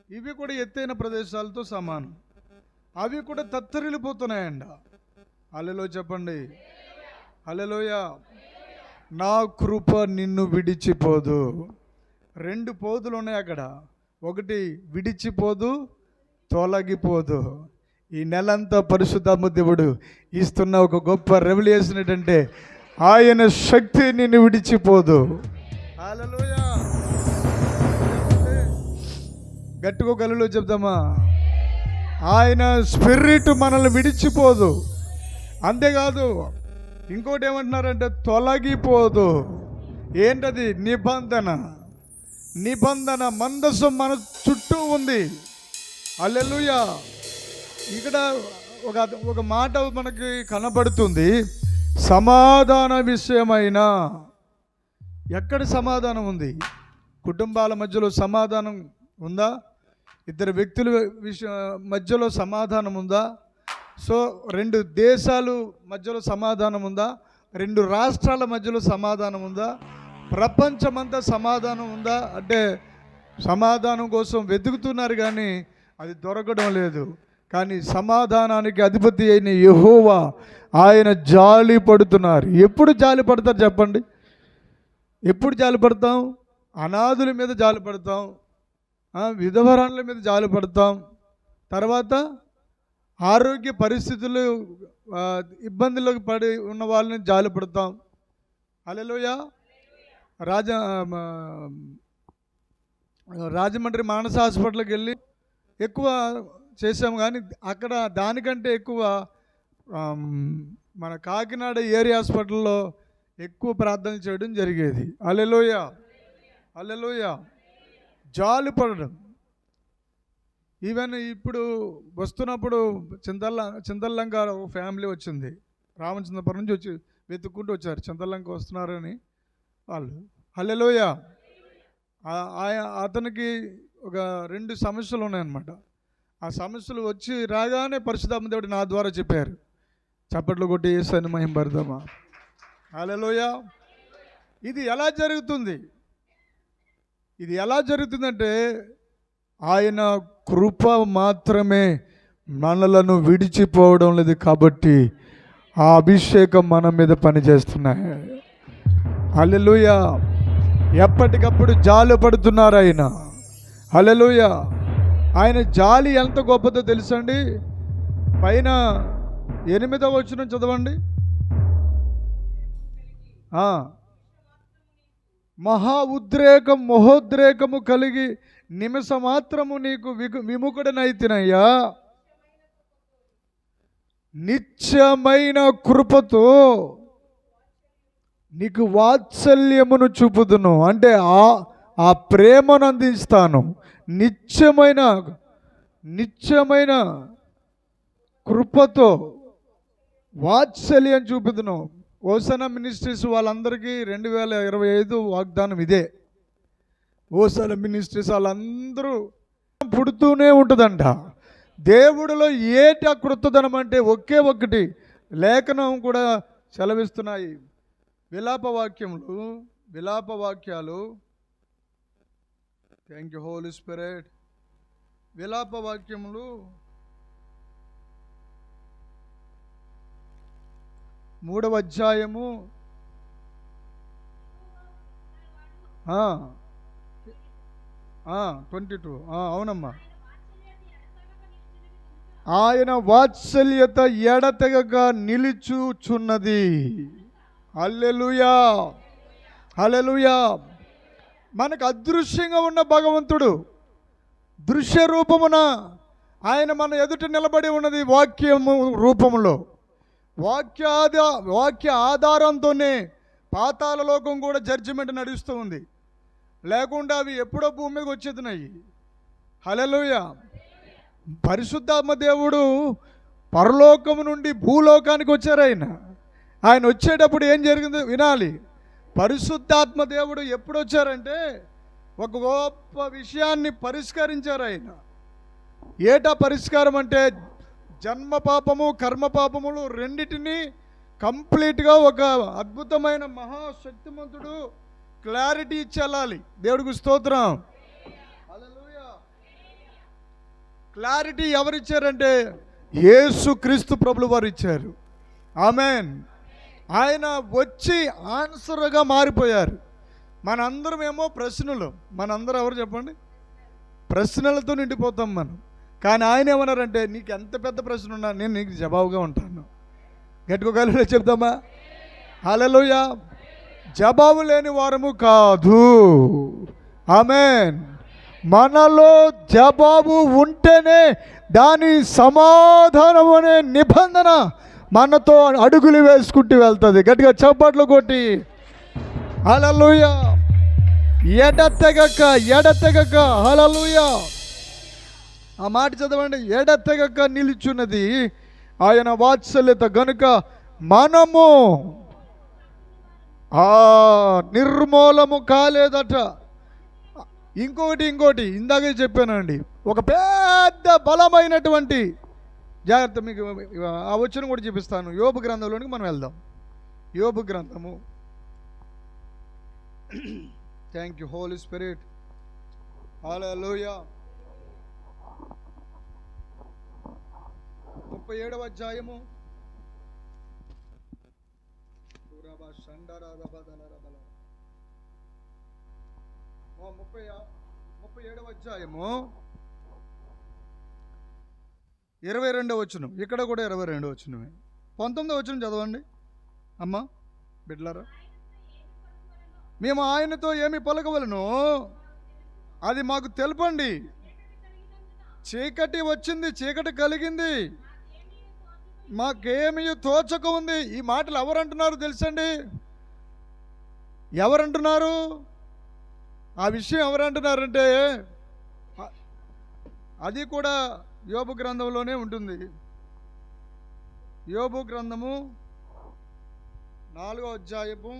ఇవి కూడా ఎత్తైన ప్రదేశాలతో సమానం. అవి కూడా తత్తరిల్లిపోతున్నాయంట. హల్లెలూయా చెప్పండి. హల్లెలూయా. నా కృప నిన్ను విడిచిపోదు. 2 పోదులు ఉన్నాయి అక్కడ. ఒకటి విడిచిపోదు, తొలగిపోదు. ఈ నెలంతా పరిశుద్ధాత్మ దేవుడు ఇస్తున్న ఒక గొప్ప రెవల్యూషన్ ఏంటంటే ఆయన శక్తి నిన్ను విడిచిపోదు. హల్లెలూయా. గట్టిగా గల్లులో చెప్తామా? ఆయన స్పిరిట్ మనల్ని విడిచిపోదు. అంతేకాదు, ఇంకోటి ఏమంటున్నారంటే తొలగిపోదు. ఏంటది? నిబంధన మందసం మన చుట్టూ ఉంది. హల్లెలూయా. ఇక్కడ ఒక మాట మనకి కనబడుతుంది, సమాధాన విషయమైన. ఎక్కడ సమాధానం ఉంది? కుటుంబాల మధ్యలో సమాధానం ఉందా? ఇద్దరు వ్యక్తుల మధ్యలో సమాధానం ఉందా? సో 2 దేశాలు మధ్యలో సమాధానం ఉందా? 2 రాష్ట్రాల మధ్యలో సమాధానం ఉందా? ప్రపంచమంతా సమాధానం ఉందా? అంటే సమాధానం కోసం వెతుకుతున్నారు కానీ అది దొరకడం లేదు. కానీ సమాధానానికి అధిపతి అయిన యెహోవా ఆయన జాలి పడుతున్నారు. ఎప్పుడు జాలి పడతారు చెప్పండి? ఎప్పుడు జాలి పడతాం? అనాథుల మీద జాలి పడతాం, విధవరాళ్ళ మీద జాలి పడతాం, తర్వాత ఆరోగ్య పరిస్థితులు ఇబ్బందులకు పడి ఉన్న వాళ్ళని జాలి పడతాం. హల్లెలూయా. రాజమండ్రి మానస హాస్పిటల్కి వెళ్ళి ఎక్కువ చేసాము, కానీ అక్కడ దానికంటే ఎక్కువ మన కాకినాడ ఏరియా హాస్పిటల్లో ఎక్కువ ప్రార్థన చేయడం జరిగేది. హల్లెలూయా. హల్లెలూయా. జాలి పడడం. ఈవెన్ ఇప్పుడు వస్తున్నప్పుడు చింతల్లంక ఒక ఫ్యామిలీ వచ్చింది, రామచంద్రపురం నుంచి వచ్చి వెతుక్కుంటూ వచ్చారు. చింతల్లంక వస్తున్నారని వాళ్ళు. హల్లెలూయా. అతనికి ఒక 2 సమస్యలు ఉన్నాయన్నమాట. ఆ సమస్యలు వచ్చి రాగానే పరిశుద్ధాత్మ దేవుడు నా ద్వారా చెప్పారు. చప్పట్లు కొట్టి యేసుని మహిమపడదామా? హల్లెలూయా. ఇది ఎలా జరుగుతుంది? ఇది ఎలా జరుగుతుందంటే ఆయన కృప మాత్రమే మనలను విడిచిపోవడం లేదు కాబట్టి ఆ అభిషేకం మన మీద పనిచేస్తున్నాయి. హల్లెలూయా. ఎప్పటికప్పుడు జాలి పడుతున్నారు ఆయన. హల్లెలూయా. ఆయన జాలి ఎంత గొప్పదో తెలుసండి. పైన 8వ వచనం చదవండి. మహోద్రేకము కలిగి నిమిషమాత్రము నీకు విముఖుడనైతినయ్యా, నిత్యమైన కృపతో నీకు వాత్సల్యమును చూపుదును. అంటే ఆ ప్రేమను అందిస్తాను. నిత్యమైన కృపతో వాత్సల్యం చూపుదును. ఓసన మినిస్ట్రీస్ వాళ్ళందరికీ 2025 వాగ్దానం ఇదే. ఓసన మినిస్ట్రీస్ వాళ్ళందరూ పుడుతూనే ఉంటుందంట. దేవుడిలో ఏటి ఆ కృతదనం అంటే ఒకే ఒకటి లేఖనం కూడా సెలవిస్తున్నాయి. విలాపవాక్యాలు. Thank you holy spirit. విలాపవాక్యములు 3వ అధ్యాయము 22. అవునమ్మా. ఆయన వాత్సల్యత ఎడతెగక నిలుచుచున్నది. హల్లెలూయా. హల్లెలూయా. మనకు అదృశ్యంగా ఉన్న భగవంతుడు దృశ్య రూపమున ఆయన మన ఎదుట నిలబడి ఉన్నది వాక్యము రూపములో. వాక్య ఆధారంతోనే పాతాళ లోకం కూడా జడ్జిమెంట్ నడుస్తూ ఉంది. లేకుండా అవి ఎప్పుడో భూమి మీదకి వచ్చేస్తున్నాయి. హల్లెలూయా. పరిశుద్ధాత్మ దేవుడు పరలోకము నుండి భూలోకానికి వచ్చారు. ఆయన వచ్చేటప్పుడు ఏం జరిగిందో వినాలి. పరిశుద్ధాత్మ దేవుడు ఎప్పుడు వచ్చారంటే ఒక గొప్ప విషయాన్ని పరిష్కరించారు ఆయన. ఏటా పరిష్కారం అంటే జన్మ పాపము కర్మ పాపములు రెండిటిని కంప్లీట్గా ఒక అద్భుతమైన క్లారిటీ ఎవరిచ్చారంటే యేసు క్రీస్తు ప్రభులు వారు ఇచ్చారు. ఆమెన్. ఆయన వచ్చి ఆన్సర్గా మారిపోయారు. మనందరం ఏమో ప్రశ్నలు, మనందరం ఎవరు చెప్పండి, ప్రశ్నలతో నిండిపోతాం మనం. కానీ ఆయన ఏమన్నారంటే నీకు ఎంత పెద్ద ప్రశ్న ఉన్నా నేను నీకు జవాబుగా ఉంటాను. గట్టుకోగల చెప్తామా? హల్లెలూయా. జవాబు లేని వారము కాదు. ఆమెన్. మనలో జవాబు ఉంటేనే దాని సమాధానం అనే నిబంధన మనతో అడుగులు వేసుకుంటూ వెళ్తుంది. గట్టిగా చప్పట్లు కొట్టి హల్లెలూయా. ఎడతెగక హల్లెలూయా. ఆ మాట చదవండి. ఎడతెగక నిలుచున్నది ఆయన వాత్సల్యత గనుక మనము నిర్మూలము కాలేదట. ఇంకోటి ఇందాకే చెప్పానండి, ఒక పెద్ద బలమైనటువంటి జాగ్రత్త. మీకు ఆ వచనం కూడా చూపిస్తాను. యోబు గ్రంథంలోనికి మనం వెళ్దాం. యోబు గ్రంథము. Thank you holy spirit. Hallelujah. 37వ అధ్యాయము. 37వ అధ్యాయము 22వ వచనం. ఇక్కడ కూడా 22వ వచనమే. 19వ వచనం చదవండి అమ్మా బిడ్డలారా. మేము ఆయనతో ఏమి పలకవలెనో అది మాకు తెలపండి. చీకటి వచ్చింది, చీకటి కలిగింది, మాకేమీ తోచక ఉంది. ఈ మాటలు ఎవరంటున్నారు తెలుసండి? ఎవరంటున్నారు? ఆ విషయం ఎవరంటున్నారంటే అది కూడా యోబు గ్రంథంలోనే ఉంటుంది. యోబు గ్రంథము 4వ అధ్యాయము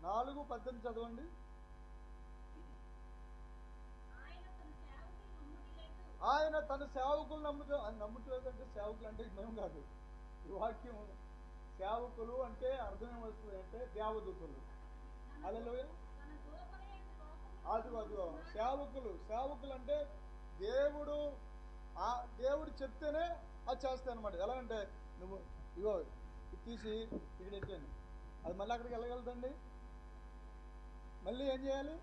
4:18 చదవండి. ఆయన తన సేవకులు నమ్ముతలేదంటే, సేవకులు అంటే మేము కాదు. ఈ వాక్యం సేవకులు అంటే అర్థం ఏమొస్తుంది అంటే దేవదూతలు. హల్లెలూయా. అదిగో సేవకులు అంటే దేవుడు చెప్తేనే అది చేస్తాయి అనమాట. ఎలా అంటే నువ్వు ఇగో ఇది తీసి ఇక్కడ పెట్టాను, అది మళ్ళీ అక్కడికి వెళ్ళగలదండి, మళ్ళీ ఏం చేయాలి?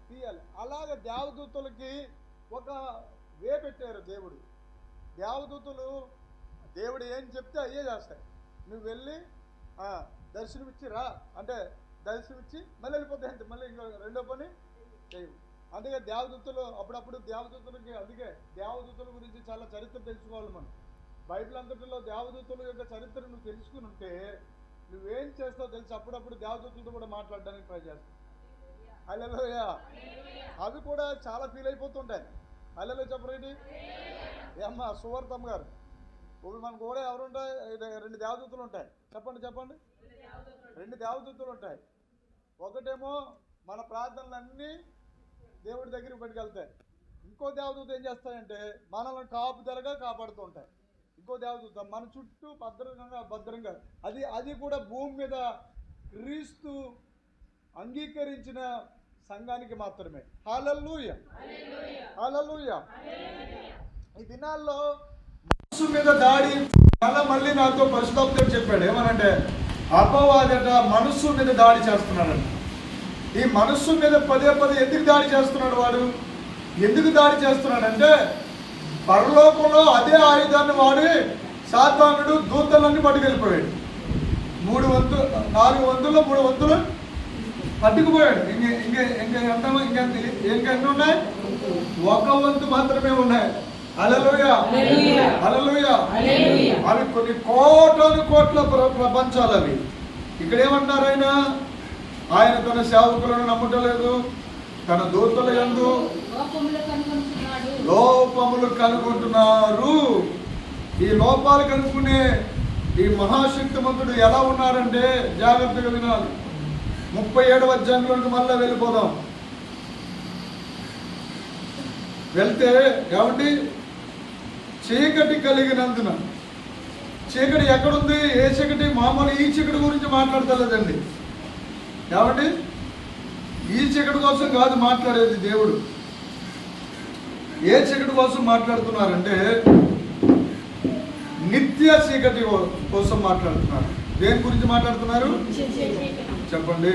తీయాలి. అలాగే దేవదూతలకి ఒక వే పెట్టారు దేవుడు. దేవదూతలు దేవుడు ఏం చెప్తే అయ్యే చేస్తాయి. నువ్వు వెళ్ళి దర్శనమిచ్చి రా అంటే దర్శనమిచ్చి మళ్ళీ వెళ్ళిపోతాయి అంతే. మళ్ళీ ఇంకో రెండో పని చేయవు. అందుకే దేవదూతలు అప్పుడప్పుడు దేవదూతలకి, అందుకే దేవదూతల గురించి చాలా చరిత్ర తెలుసుకోవాలి మనం. బైబిల్ అంతటిలో దేవదూతల యొక్క చరిత్ర నువ్వు తెలుసుకుని ఉంటే నువ్వేం చేస్తావు తెలిసి అప్పుడప్పుడు దేవదూతలతో కూడా మాట్లాడడానికి ట్రై చేస్తావు. హల్లెలూయా. అవి కూడా చాలా ఫీల్ అయిపోతుంటాయి. హల్లెలూయా చెప్పరేంటి ఏమ్మా సువర్తమ్మ గారు? ఇప్పుడు మనకు కూడా ఎవరుంటాయి? 2 దేవదూతలు ఉంటాయి. చెప్పండి 2 దేవదూతలు ఉంటాయి. ఒకటేమో మన ప్రార్థనలన్నీ దేవుడి దగ్గరికి పట్టుకెళ్తాయి. ఇంకో దేవదూత ఏం చేస్తాయంటే మనల్ని కాపుదలగా కాపాడుతూ ఉంటాయి. ఇంకో దేవదూత మన చుట్టూ భద్రంగా అది కూడా భూమి మీద క్రీస్తు అంగీకరించిన సంఘానికి మాత్రమే. హల్లెలూయా. హల్లెలూయా. ఈ దినాల్లో మనసు మీద దాడి మళ్ళీ నాతో పరిశుద్ధాత్ముడు చెప్పాడు. ఏమనంటే అపవాదట మనస్సు మీద దాడి చేస్తున్నాడంట. ఈ మనస్సు మీద పదే ఎందుకు దాడి చేస్తున్నాడు వాడు? ఎందుకు దాడి చేస్తున్నాడంటే పరలోకంలో అదే ఆయుధాన్ని వాడి సాతానుడు దూతలన్నీ పట్టుకెళ్ళిపోయాడు. 4 వంతుల్లో 3 వంతులు పట్టుకుపోయాడు. ఇంకెన్ని ఉన్నాయి? 1 వంతు మాత్రమే ఉన్నాయి. హల్లెలూయా. హల్లెలూయా. అవి కొన్ని కోట్ల ప్రపంచాలు అవి. ఇక్కడ ఏమంటారు? ఆయన తన సేవకులను నమ్మటలేదు, తన దూతల యందు లోపములు కనుగొంటున్నారు. ఈ లోపాలు కనుక్కునే ఈ మహాశక్తిమంతుడు ఎలా ఉన్నారంటే జాగ్రత్తగా వినాలి. 37వ అధ్యాయంలోకి మళ్ళీ వెళ్ళిపోదాం. వెళ్తే ఏమండి? చీకటి కలిగినందున. చీకటి ఎక్కడుంది? ఏ చీకటి? మా మామూలు ఈ చీకటి గురించి మాట్లాడతలేదండి. ఏమండి, ఈ చీకటి కోసం కాదు మాట్లాడేది దేవుడు. ఏ చీకటి కోసం మాట్లాడుతున్నారంటే నిత్య చీకటి కోసం మాట్లాడుతున్నారు. దేని గురించి మాట్లాడుతున్నారు చెప్పండి?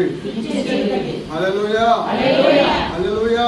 హల్లెలూయా, హల్లెలూయా.